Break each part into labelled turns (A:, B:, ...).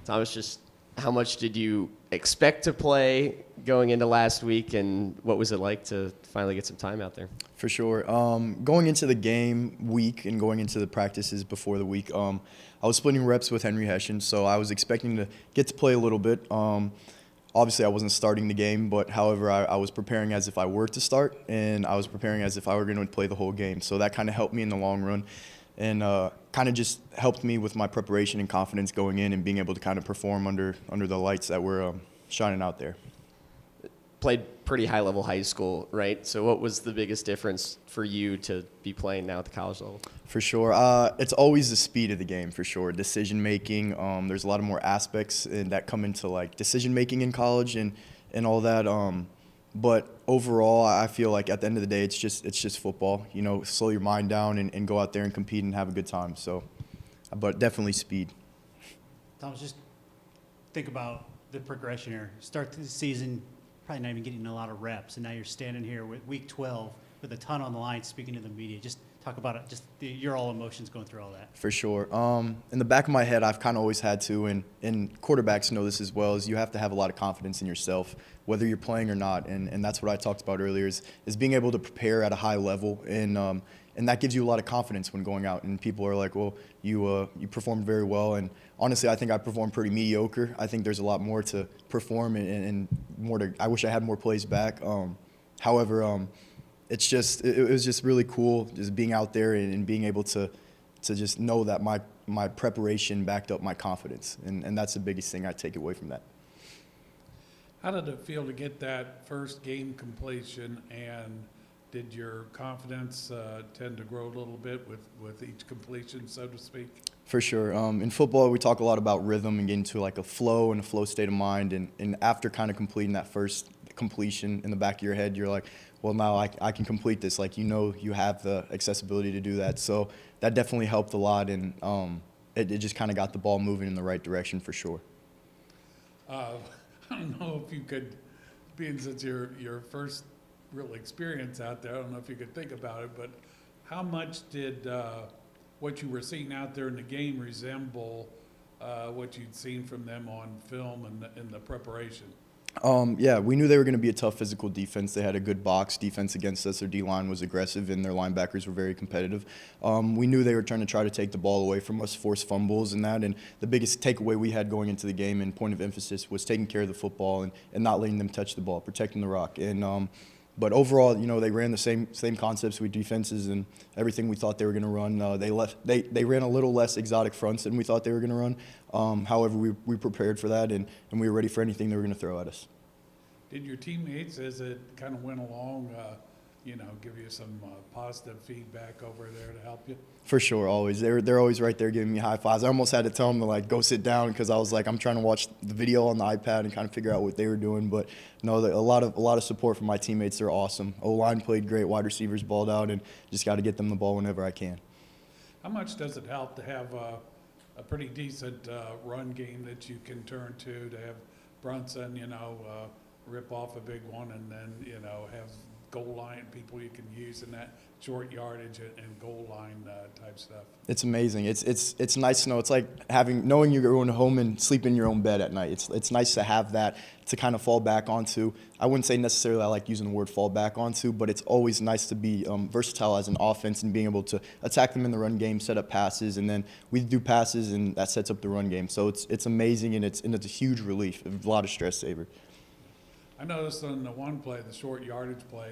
A: Thomas, just how much did you expect to play going into last week, and what was it like to finally get some time out there?
B: For sure. Going into the game week and going into the practices before the week, I was splitting reps with Henry Hessian, so I was expecting to get to play a little bit. Obviously, I wasn't starting the game, but however, I was preparing as if I were to start, and I was preparing as if I were going to play the whole game. So that kind of helped me in the long run, and kind of just helped me with my preparation and confidence going in and being able to kind of perform under the lights that were shining out there.
A: Played pretty high-level high school, right? So what was the biggest difference for you to be playing now at the college level?
B: For sure. It's always the speed of the game, for sure. Decision-making, there's a lot of more aspects that come into, like, decision-making in college and all that. But overall, I feel like at the end of the day, it's just football. You know, slow your mind down and go out there and compete and have a good time. So, but definitely speed.
C: Thomas, just think about the progression here. Start the season, probably not even getting a lot of reps, and now you're standing here with week 12 with a ton on the line speaking to the media. Just talk about it, just your all emotions going through all that.
B: For sure. In the back of my head, I've kind of always had to, and quarterbacks know this as well, is you have to have a lot of confidence in yourself, whether you're playing or not. And that's what I talked about earlier is being able to prepare at a high level. And that gives you a lot of confidence when going out. And people are like, well, you performed very well. And honestly, I think I performed pretty mediocre. I think there's a lot more to perform and more to – I wish I had more plays back. However, it was just really cool just being out there and being able to just know that my preparation backed up my confidence. And that's the biggest thing I take away from that.
D: How did it feel to get that first game completion, and did your confidence tend to grow a little bit with each completion, so to speak?
B: For sure. In football, we talk a lot about rhythm and getting to like a flow and a flow state of mind. And after kind of completing that first completion in the back of your head, you're like, well, now I can complete this. Like, you know, you have the accessibility to do that. So that definitely helped a lot. And it just kind of got the ball moving in the right direction for sure.
D: I don't know if you could, being since your first real experience out there, I don't know if you could think about it, but how much did what you were seeing out there in the game resemble what you'd seen from them on film and in the preparation?
B: Yeah, we knew they were going to be a tough physical defense. They had a good box defense against us. Their D-line was aggressive, and their linebackers were very competitive. We knew they were trying to take the ball away from us, force fumbles and that. And the biggest takeaway we had going into the game and point of emphasis was taking care of the football and not letting them touch the ball, protecting the rock. And but overall, you know, they ran the same concepts with defenses and everything we thought they were going to run. They ran a little less exotic fronts than we thought they were going to run. However, we prepared for that, and we were ready for anything they were going to throw at us.
D: Did your teammates, as it kind of went along, give you some positive feedback over there to help you?
B: For sure, always. They're always right there giving me high fives. I almost had to tell them to like go sit down because I was like, I'm trying to watch the video on the iPad and kind of figure out what they were doing. But no, a lot of support from my teammates. They're awesome. O-line played great. Wide receivers balled out, and just got to get them the ball whenever I can.
D: How much does it help to have a pretty decent run game that you can turn to have Brunson, rip off a big one, and then, have goal line people you can use in that short yardage and goal line type stuff? It's
B: amazing. It's nice to know. It's like knowing you're going home and sleep in your own bed at night. It's nice to have that to kind of fall back onto. I wouldn't say necessarily I like using the word fall back onto, but it's always nice to be versatile as an offense and being able to attack them in the run game, set up passes, and then we do passes, and that sets up the run game. So it's amazing, and it's a huge relief, a lot of stress saver.
D: I noticed on the one play, the short yardage play,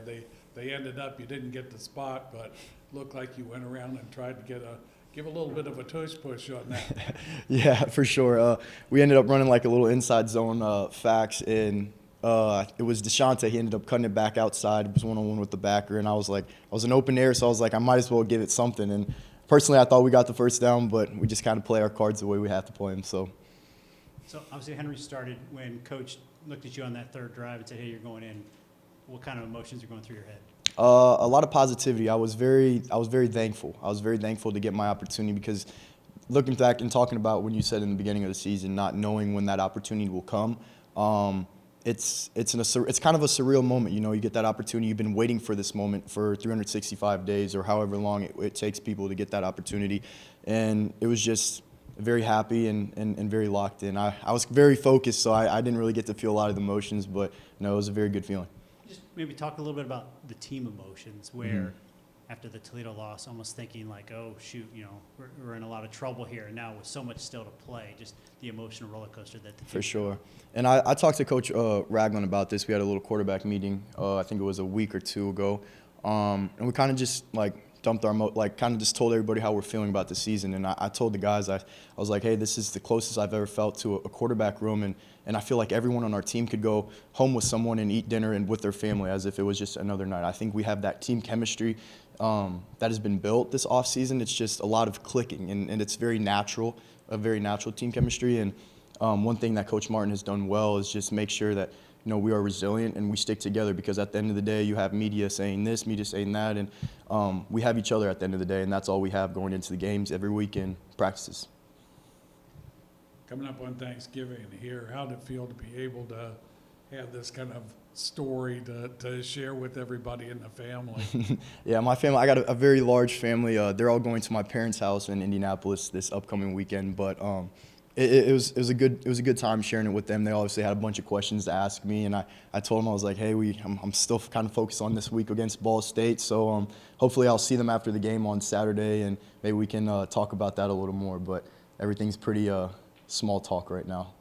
D: they ended up, you didn't get the spot, but looked like you went around and tried to give a little bit of a tush push on that.
B: Yeah, for sure. We ended up running like a little inside zone fax, and it was Deshante. He ended up cutting it back outside. It was one-on-one with the backer, and I was an open air, so I was like, I might as well give it something. And personally, I thought we got the first down, but we just kind of play our cards the way we have to play them. So
C: obviously Henry started when Coach looked at you on that third drive and said, hey, you're going in. What kind of emotions are going through your head?
B: A lot of positivity. I was very thankful. I was very thankful to get my opportunity because looking back and talking about when you said in the beginning of the season, not knowing when that opportunity will come, it's kind of a surreal moment. You know, you get that opportunity. You've been waiting for this moment for 365 days or however long it takes people to get that opportunity. And it was very happy and very locked in. I was very focused, so I didn't really get to feel a lot of the emotions, but no, it was a very good feeling.
C: Just maybe talk a little bit about the team emotions where after the Toledo loss, almost thinking like, oh, shoot, you know, we're in a lot of trouble here. And now with so much still to play, just the emotional roller coaster that the
B: For
C: team.
B: sure. And I talked to Coach Ragland about this. We had a little quarterback meeting, I think it was a week or two ago. And we kind of just dumped our kind of just told everybody how we're feeling about the season. And I told the guys, I was like, hey, this is the closest I've ever felt to a quarterback room. And I feel like everyone on our team could go home with someone and eat dinner and with their family as if it was just another night. I think we have that team chemistry that has been built this offseason. It's just a lot of clicking, and it's very natural, a very natural team chemistry. And one thing that Coach Martin has done well is just make sure that we are resilient and we stick together, because at the end of the day, you have media saying this, media saying that, and we have each other at the end of the day, and that's all we have going into the games every weekend practices.
D: Coming up on Thanksgiving here, how did it feel to be able to have this kind of story to share with everybody in the family?
B: Yeah, my family, I got a very large family. They're all going to my parents' house in Indianapolis this upcoming weekend, but it was a good time sharing it with them. They obviously had a bunch of questions to ask me, and I told them, I was like, hey, I'm still kind of focused on this week against Ball State, so hopefully I'll see them after the game on Saturday, and maybe we can talk about that a little more. But everything's pretty small talk right now.